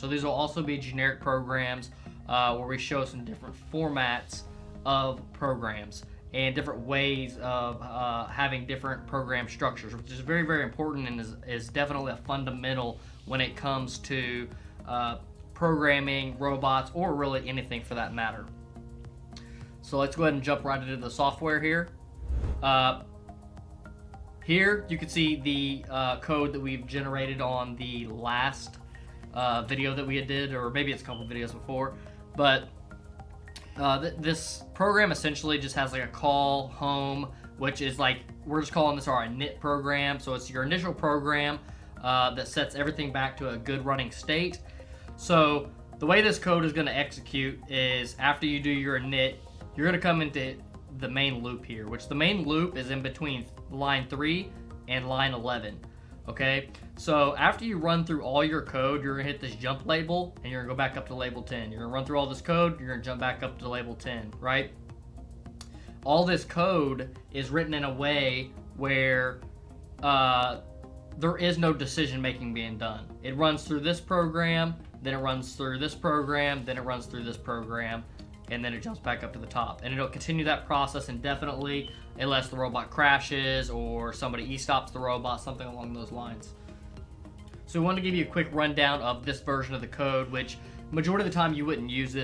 So these will also be generic programs where we show some different formats of programs and different ways of having different program structures, which is very, very important and is definitely a fundamental when it comes to programming robots, or really anything for that matter. So let's go ahead and jump right into the software here. Here you can see the code that we've generated on the last video that we did, or maybe it's a couple videos before, but this program essentially just has like a call home, which is like, we're just calling this our init program. So it's your initial program that sets everything back to a good running state. So the way this code is going to execute is, after you do your init, you're going to come into the main loop here, which the main loop is in between line 3 and line 11. Okay, so after you run through all your code, you're gonna hit this jump label and you're gonna go back up to label 10. You're gonna run through all this code, you're gonna jump back up to label 10, right? All this code is written in a way where there is no decision making being done. It runs through this program, then it runs through this program, then it runs through this program, and then it jumps back up to the top. And it'll continue that process indefinitely unless the robot crashes or somebody e-stops the robot, something along those lines. So we want to give you a quick rundown of this version of the code, which majority of the time you wouldn't use this